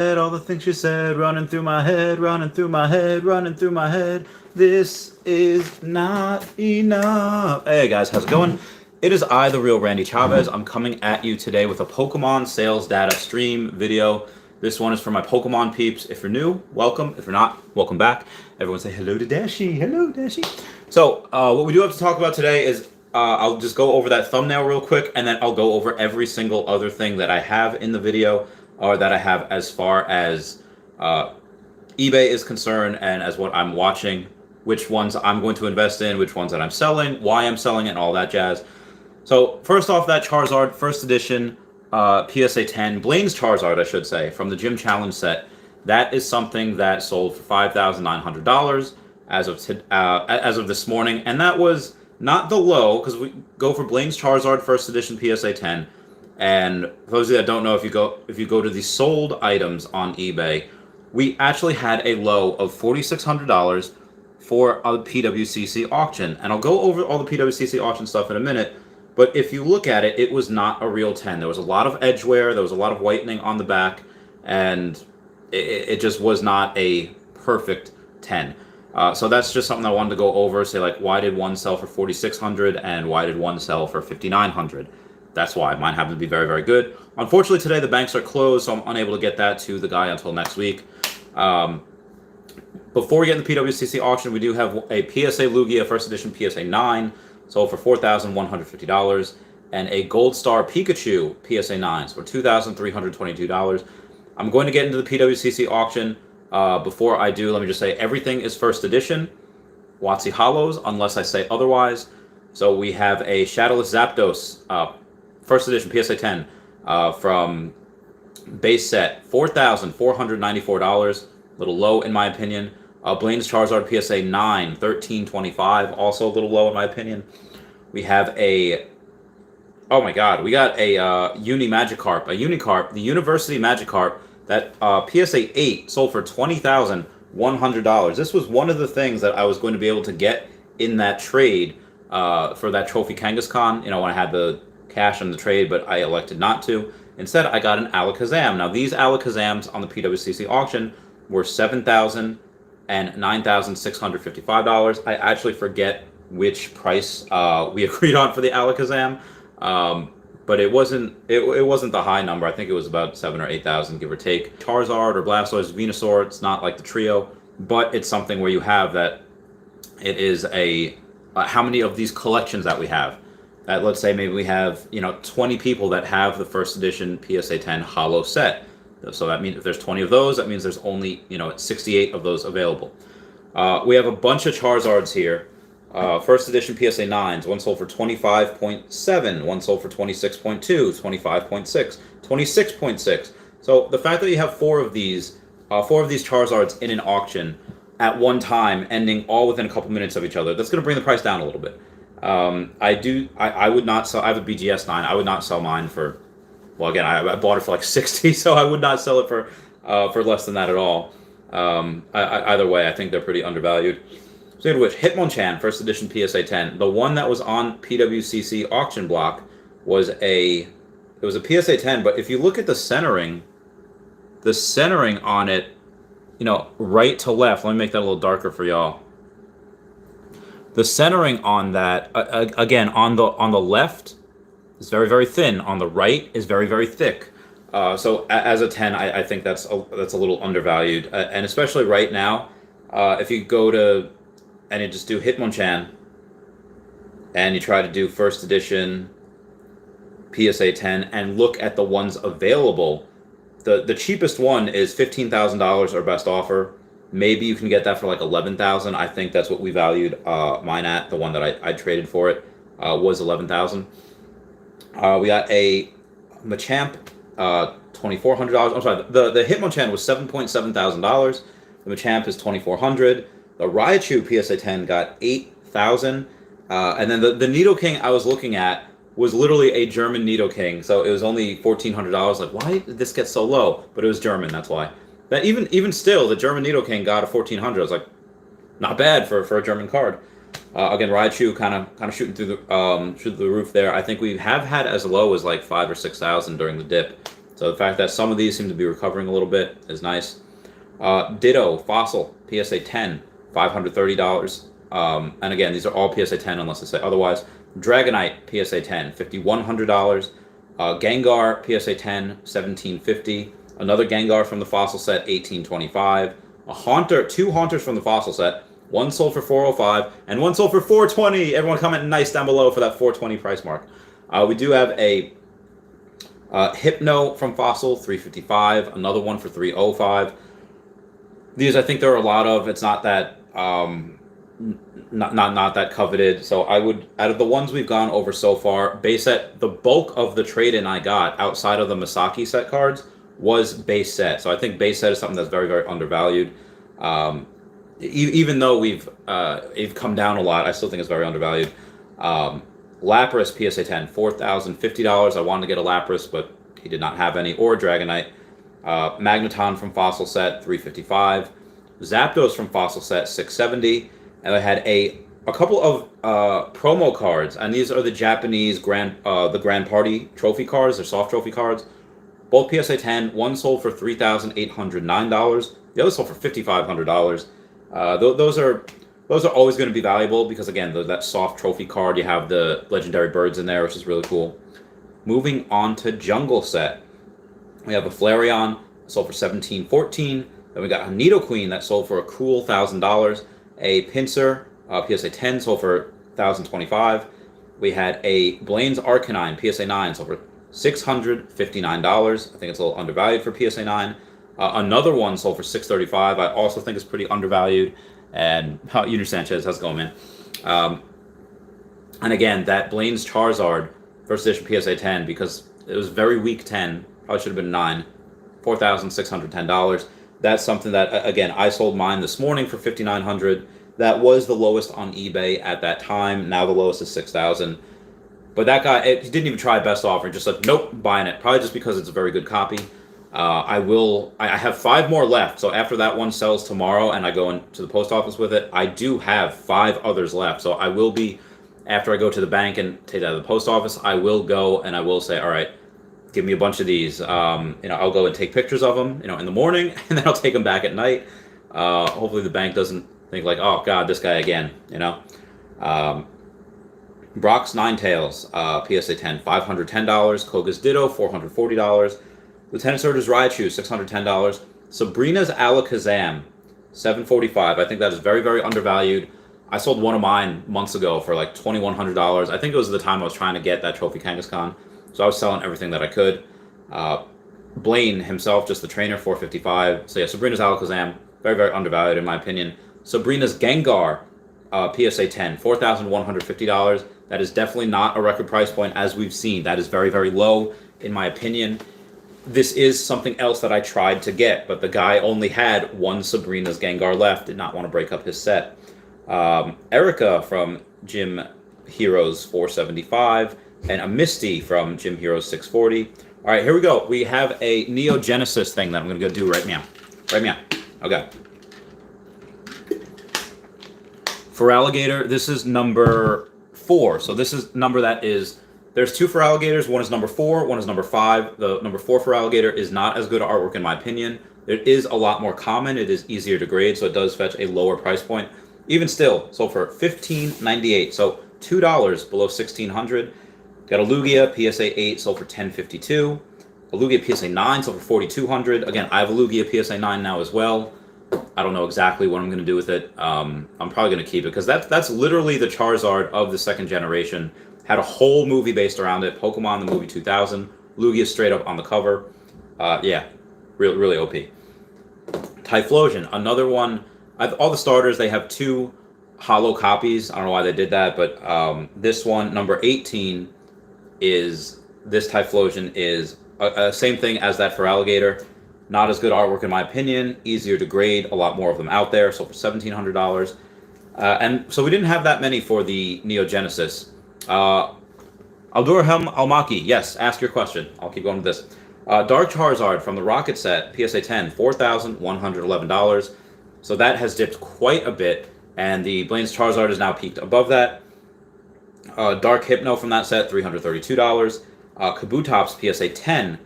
All the things she said running through my head, running through my head, running through my head. This is not enough. Hey guys, how's it going? It is I, the real Randy Chavez. I'm coming at you today with a Pokemon sales data stream video. This one is for my Pokemon peeps. If you're new, welcome. If you're not, welcome back. Everyone say hello to Dashi. Hello, Dashi. So, what we do have to talk about today is I'll just go over that thumbnail real quick, and then I'll go over every single other thing that I have in the video, or that I have as far as eBay is concerned, and as what I'm watching, which ones I'm going to invest in, which ones that I'm selling, why I'm selling it, and all that jazz. So first off, that Charizard first edition PSA 10 Blaine's Charizard, I should say, from the Gym Challenge set. That is something that sold for $5,900 as of this morning, and that was not the low, because we go for Blaine's Charizard first edition PSA 10. And for those of you that don't know, if you go to the sold items on eBay, we actually had a low of $4,600 for a PWCC auction. And I'll go over all the PWCC auction stuff in a minute. But if you look at it, it was not a real 10. There was a lot of edge wear, there was a lot of whitening on the back, and it just was not a perfect 10. So that's just something I wanted to go over. Say, like, why did one sell for $4,600 and why did one sell for $5,900? That's why. Mine happened to be very, very good. Unfortunately, today the banks are closed, so I'm unable to get that to the guy until next week. Before we get in the PWCC auction, we do have a PSA Lugia First Edition PSA 9, sold for $4,150, and a Gold Star Pikachu PSA 9 for $2,322. I'm going to get into the PWCC auction. Before I do, let me just say everything is First Edition. WotC Hollows, unless I say otherwise. So we have a Shadowless Zapdos First Edition PSA 10 from base set, $4,494, a little low in my opinion. Blaine's Charizard PSA 9, $1,325, also a little low in my opinion. We have a, oh my god, we got a Unicarp, the University Magikarp, that PSA 8 sold for $20,100. This was one of the things that I was going to be able to get in that trade for that Trophy Kangaskhan, when I had the cash in the trade, but I elected not to. Instead, I got an Alakazam. Now, these Alakazams on the PWCC auction were $7,000 and $9,655. I actually forget which price we agreed on for the Alakazam, but it wasn't the high number. I think it was about $7,000 or $8,000, give or take. Charizard or Blastoise, Venusaur, it's not like the trio, but it's something where you have that. It is a how many of these collections that we have. Let's say maybe we have 20 people that have the first edition PSA 10 Hollow set. So that means if there's 20 of those, that means there's only 68 of those available. We have a bunch of Charizards here. First edition PSA 9s, one sold for 25.7, one sold for 26.2, 25.6, 26.6. So the fact that you have four of these Charizards in an auction at one time, ending all within a couple minutes of each other, that's going to bring the price down a little bit. I would not sell. I have a BGS 9. I would not sell mine for. Well, again, I bought it for like 60, so I would not sell it for less than that at all. Either way, I think they're pretty undervalued. Speaking of which, Hitmonchan First Edition PSA 10. The one that was on PWCC auction block was a PSA 10. But if you look at the centering on it, right to left. Let me make that a little darker for y'all. The centering on that, again, on the left is very, very thin. On the right is very, very thick. So as a 10, I think that's a little undervalued. And especially right now, if you go to and you just do Hitmonchan and you try to do first edition PSA 10 and look at the ones available, the cheapest one is $15,000 or best offer. Maybe you can get that for like $11,000. I think that's what we valued mine at. The one that I traded for it was $11,000. We got a Machamp, $2,400. I'm sorry, the Hitmonchan was $7,700. The Machamp is $2,400. The Raichu PSA 10 got $8,000. And then the Nidoking I was looking at was literally a German Nidoking, so it was only $1,400. Like, why did this get so low? But it was German, that's why. That even still, the German Nidoking got a $1,400. I was like, not bad for a German card. Again, Raichu kind of shooting through the roof there. I think we have had as low as like 5,000 or 6,000 during the dip. So the fact that some of these seem to be recovering a little bit is nice. Ditto Fossil PSA 10, $530. And again, these are all PSA 10 unless I say otherwise. Dragonite PSA 10, $5,100. Gengar PSA 10, $1,750. Another Gengar from the Fossil set, $1,825. A Haunter, two Haunters from the Fossil set. One sold for $405 and one sold for $420. Everyone comment nice down below for that $420 price mark. We do have a Hypno from Fossil, $355. Another one for $305. These I think there are a lot of. It's not that not that coveted. So I would, out of the ones we've gone over so far, base set, the bulk of the trade-in I got outside of the Misaki set cards was base set. So I think base set is something that's very, very undervalued. Even though we've come down a lot, I still think it's very undervalued. Lapras PSA 10, $4,050. I wanted to get a Lapras, but he did not have any, or Dragonite. Magneton from Fossil set, $355. Zapdos from Fossil set, $670. And I had a couple of promo cards, and these are the Japanese the Grand Party trophy cards. They're soft trophy cards. Both PSA 10. One sold for $3,809. The other sold for $5,500. Those are always going to be valuable because, again, that soft trophy card, you have the legendary birds in there, which is really cool. Moving on to Jungle set. We have a Flareon, sold for $1,714. Then we got a Nidoqueen that sold for a cool $1,000. A Pinsir, PSA 10, sold for $1,025. We had a Blaine's Arcanine, PSA 9, sold for $659. I think it's a little undervalued for PSA 9. Another one sold for $635. I also think it's pretty undervalued. And Junior Sanchez, how's it going, man? And again, that Blaine's Charizard, first edition PSA 10, because it was very weak 10, probably should have been 9, $4,610. That's something that, again, I sold mine this morning for $5,900. That was the lowest on eBay at that time. Now the lowest is $6,000. But that guy, he didn't even try best offer. Just like, nope, buying it. Probably just because it's a very good copy. I have 5 more left. So after that one sells tomorrow and I go into the post office with it, I do have 5 others left. So I will be, after I go to the bank and take that to the post office, I will go and I will say, all right, give me a bunch of these. I'll go and take pictures of them, in the morning, and then I'll take them back at night. Hopefully the bank doesn't think like, oh God, this guy again, Brock's Ninetales, PSA 10, $510. Koga's Ditto, $440. Lieutenant Surge's Raichu, $610. Sabrina's Alakazam, $745. I think that is very, very undervalued. I sold one of mine months ago for like $2,100. I think it was the time I was trying to get that Trophy Kangaskhan. So I was selling everything that I could. Blaine himself, just the trainer, $455. So yeah, Sabrina's Alakazam, very, very undervalued in my opinion. Sabrina's Gengar, PSA 10, $4,150. That is definitely not a record price point as we've seen. That is very, very low in my opinion. This is something else that I tried to get, but the guy only had one Sabrina's Gengar left, did not want to break up his set. Erica from Gym Heroes, $475. And a Misty from Gym Heroes, $640. All right, here we go. We have a Neo Genesis thing that I'm going to go do right now. Right now. Okay. For Alligator, this is number 4. So this is number that is, there's 2 for Alligators. One is number 4, one is number 5. The number 4 for Alligator is not as good artwork in my opinion. It is a lot more common. It is easier to grade, so it does fetch a lower price point. Even still, sold for $15.98. So $2 below $1,600. Got a Lugia PSA 8 sold for $10.52. A Lugia PSA 9 sold for $4,200. Again, I have a Lugia PSA 9 now as well. I don't know exactly what I'm going to do with it. I'm probably going to keep it because that's literally the Charizard of the 2nd generation. Had a whole movie based around it. Pokemon the movie 2000. Lugia straight up on the cover. Yeah, really OP. Typhlosion, another one. All the starters, they have 2 holo copies. I don't know why they did that, but this one, number 18, is this Typhlosion is same thing as that for Alligator. Not as good artwork in my opinion. Easier to grade. A lot more of them out there. So for $1,700. And so we didn't have that many for the Neo Genesis. Aldurham Almaki. Yes, ask your question. I'll keep going with this. Dark Charizard from the Rocket set. PSA 10. $4,111. So that has dipped quite a bit. And the Blaine's Charizard is now peaked above that. Dark Hypno from that set, $332. Kabutops PSA 10,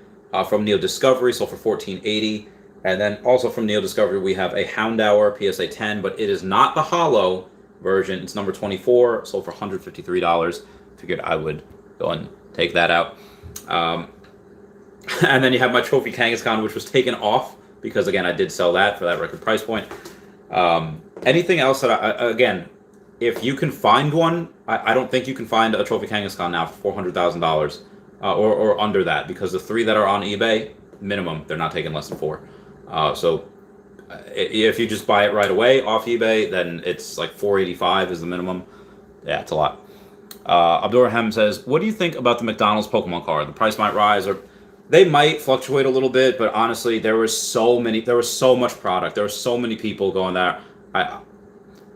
From Neo Discovery, sold for $14.80. And then also from Neo Discovery, we have a Houndour PSA 10, but it is not the hollow version. It's number 24, sold for $153. Figured I would go and take that out. And then you have my Trophy Kangaskhan, which was taken off because, again, I did sell that for that record price point. Anything else that again, if you can find one, I don't think you can find a Trophy Kangaskhan now for $400,000 or under that, because the 3 that are on eBay, minimum, they're not taking less than 4. So if you just buy it right away off eBay, then it's like $485 is the minimum. Yeah, it's a lot. Abdurrahim says, what do you think about the McDonald's Pokemon card? The price might rise, or they might fluctuate a little bit, but honestly, there was so much product. There were so many people going there.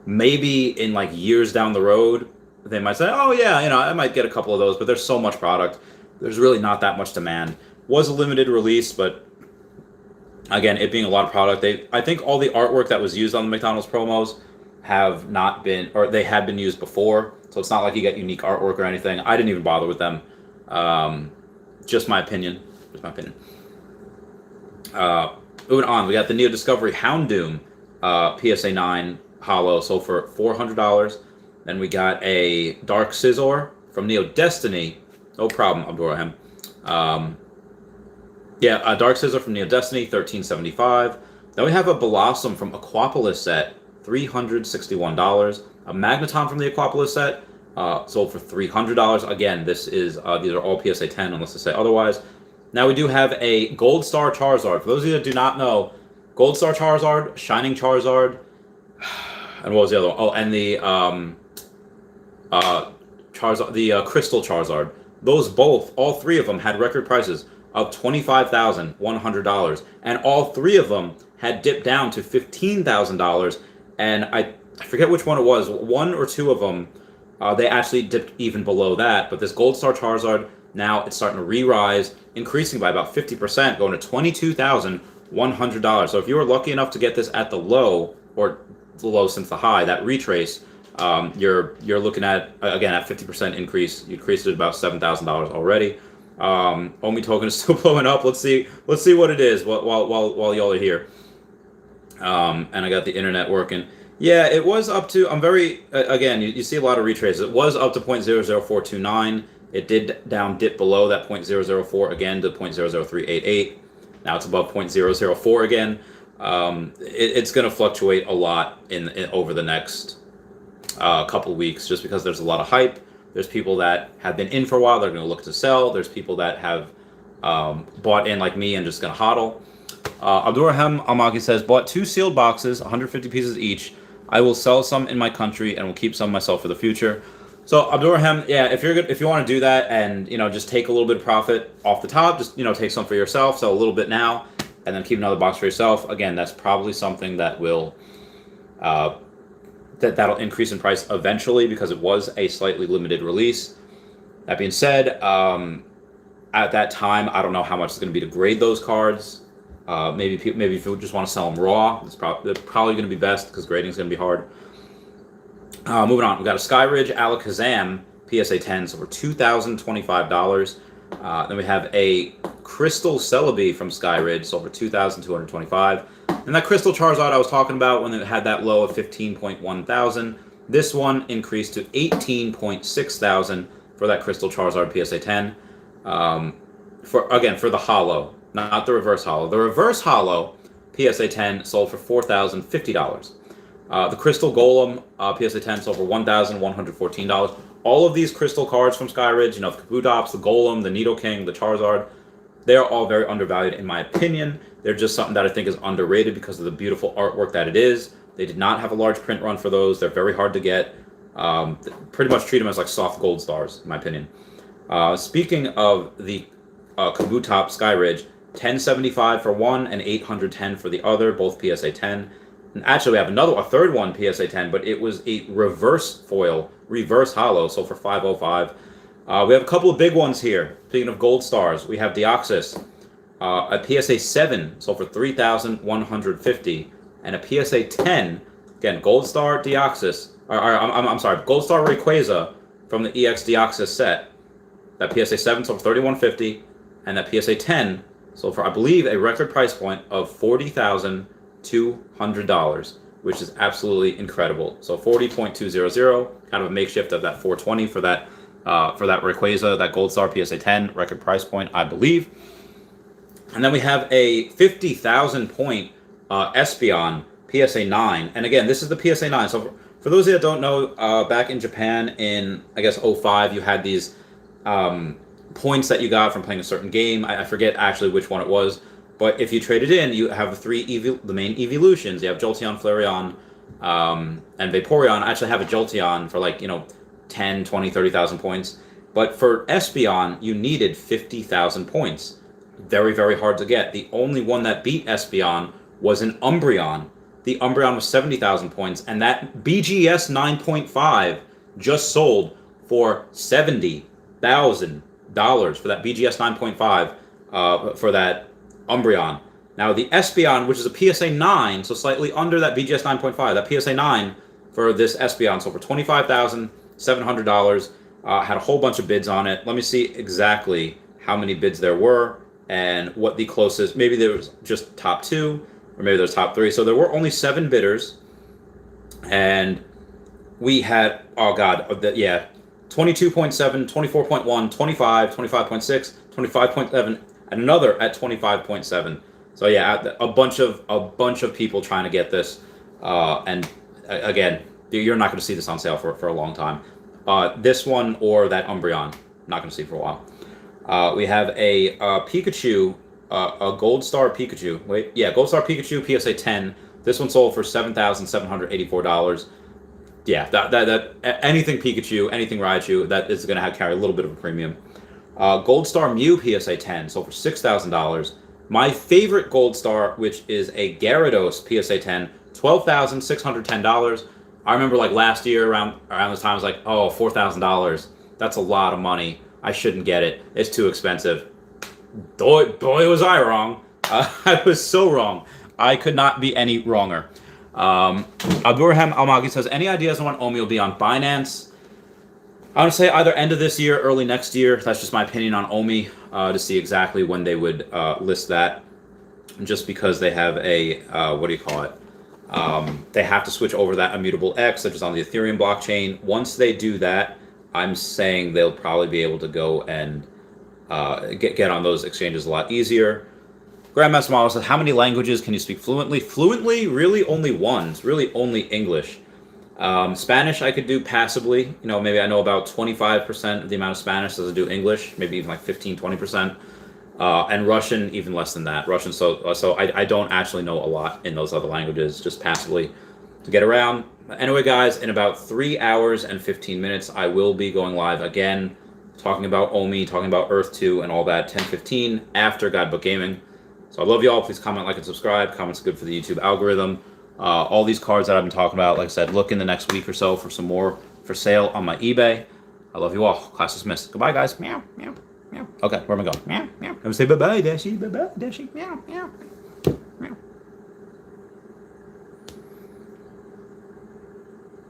Maybe in like years down the road, they might say, oh yeah, I might get a couple of those, but there's so much product. There's really not that much demand. Was a limited release, but again, it being a lot of product, I think all the artwork that was used on the McDonald's promos have not been, or they had been used before, so it's not like you get unique artwork or anything. I didn't even bother with them. Just my opinion. Moving on, we got the Neo Discovery Houndoom PSA 9 Hollow, sold for $400. Then we got a Dark Scizor from Neo Destiny. No problem, Abdurrahim. A Dark Scizor from Neo Destiny, $13.75. Then we have a Blossom from Aquapolis set, $361. A Magneton from the Aquapolis set, sold for $300. Again, these are all PSA 10 unless they say otherwise. Now we do have a Gold Star Charizard. For those of you that do not know, Gold Star Charizard, Shining Charizard, and what was the other one? Oh, and the Charizard, the Crystal Charizard. Those all 3 of them had record prices of $25,100, and all 3 of them had dipped down to $15,000. And I forget which one it was. 1 or 2 of them, they actually dipped even below that. But this Gold Star Charizard, now it's starting to re-rise, increasing by about 50%, going to $22,100. So if you were lucky enough to get this at the low, or the low since the high, that retrace, you're looking at, again, at 50% increase. You increased it about $7,000 already. Omi token is still blowing up. Let's see what it is while y'all are here. And I got the internet working. Yeah, it was up to, again, you see a lot of retraces. It was up to 0.00429. It did dip below that 0.004 again to 0.00388. Now it's above 0.004 again. It's going to fluctuate a lot in over the next couple weeks, just because there's a lot of hype. There's people that have been in for a while. They're going to look to sell. There's people that have bought in like me and just going to hodl. Abdurrahim Almaki says, bought 2 sealed boxes, 150 pieces each. I will sell some in my country and will keep some myself for the future. So Abdurrahim, yeah, if you want to do that and just take a little bit of profit off the top, just take some for yourself, sell a little bit now, and then keep another box for yourself. Again, that's probably something that will that'll increase in price eventually, because it was a slightly limited release. That being said, at that time, I don't know how much it's going to be to grade those cards. Maybe if you just want to sell them raw, it's probably going to be best, because grading is going to be hard. Moving on, we got a Skyridge Alakazam PSA 10, so for $2,025. Then we have a Crystal Celebi from Skyridge, so for $2,225. And that Crystal Charizard I was talking about when it had that low of $15.1 thousand, this one increased to $18.6 thousand for that Crystal Charizard PSA 10. For the holo, not the reverse holo. The reverse holo PSA 10 sold for $4,050. The Crystal Golem PSA 10 sold for $1,114. All of these crystal cards from Skyridge, the Kabutops, the Golem, the Nidoking, the Charizard, they are all very undervalued in my opinion. They're just something that I think is underrated because of the beautiful artwork that it is. They did not have a large print run for those. They're very hard to get. Pretty much treat them as like soft gold stars, in my opinion. Speaking of the Kabutops Skyridge, $1,075 for one and $810 for the other, both PSA 10. And actually, we have a third one, PSA 10, but it was a reverse foil, reverse holo, so for $505. We have a couple of big ones here. Speaking of gold stars, we have Deoxys, a PSA 7, so for $3,150, and a PSA 10, again, gold star Deoxys, I'm sorry, gold star Rayquaza from the EX Deoxys set. That PSA 7 sold for $3,150, and that PSA 10 sold for, I believe, a record price point of $40,200, which is absolutely incredible. So 40.200, kind of a makeshift of that 420 for that Rayquaza, that Gold Star PSA 10 record price point, I believe. And then we have a 50,000 point Espeon PSA 9. And again, this is the PSA 9. So for those of you that don't know, back in Japan in, I guess, 05, you had these points that you got from playing a certain game. I forget actually which one it was. But if you traded in, you have the main evolutions. You have Jolteon, Flareon, and Vaporeon. I actually have a Jolteon for 10, 20, 30,000 points. But for Espeon, you needed 50,000 points. Very, very hard to get. The only one that beat Espeon was an Umbreon. The Umbreon was 70,000 points, and that BGS 9.5 just sold for $70,000 for that BGS 9.5 for that Umbreon. Now the Espeon, which is a PSA 9, so slightly under that BGS 9.5, that PSA 9 for this Espeon sold for $25,700. Had a whole bunch of bids on it. Let me see exactly how many bids there were and what the closest, maybe there was just top 2, or maybe there's top 3. So there were only 7 bidders, and we had, 22.7, 24.1, 25, 25.6, 25.7, and another at 25.7. So yeah, a bunch of people trying to get this, and again, you're not going to see this on sale for a long time. This one or that Umbreon, not going to see for a while. We have a Pikachu, a Gold Star Pikachu. Gold Star Pikachu PSA 10. This one sold for $7,784. Yeah, that anything Pikachu, anything Raichu, that is going to carry a little bit of a premium. Gold Star Mew PSA 10 sold for $6,000. My favorite Gold Star, which is a Gyarados PSA 10, $12,610. I remember last year around this time, I was like, oh, $4,000. That's a lot of money. I shouldn't get it. It's too expensive. Boy, was I wrong. I was so wrong. I could not be any wronger. Abdurraham Almagi says, any ideas on when Omi will be on Binance? I would say either end of this year, early next year. That's just my opinion on Omi, to see exactly when they would list that. Just because they have a, they have to switch over that Immutable X, which is on the Ethereum blockchain. Once they do that, I'm saying they'll probably be able to go and get on those exchanges a lot easier. Grandmaster Model says, how many languages can you speak fluently? Fluently, really only one. It's really only English. Spanish I could do passably. Maybe I know about 25% of the amount of Spanish as I do English, maybe even 15, 20%. And Russian, even less than that. Russian, so I don't actually know a lot in those other languages, just passably to get around. Anyway, guys, in about 3 hours and 15 minutes, I will be going live again, talking about Omi, talking about Earth 2, and all that, 10:15 after Guidebook Gaming. So I love you all. Please comment, like, and subscribe. Comments are good for the YouTube algorithm. All these cards that I've been talking about, like I said, look in the next week or so for some more for sale on my eBay. I love you all. Class dismissed. Goodbye, guys. Meow, meow, meow. Okay, where am I going? Meow, meow. I'm going to say bye-bye, Dashi. Bye-bye, Dashi. Meow, meow.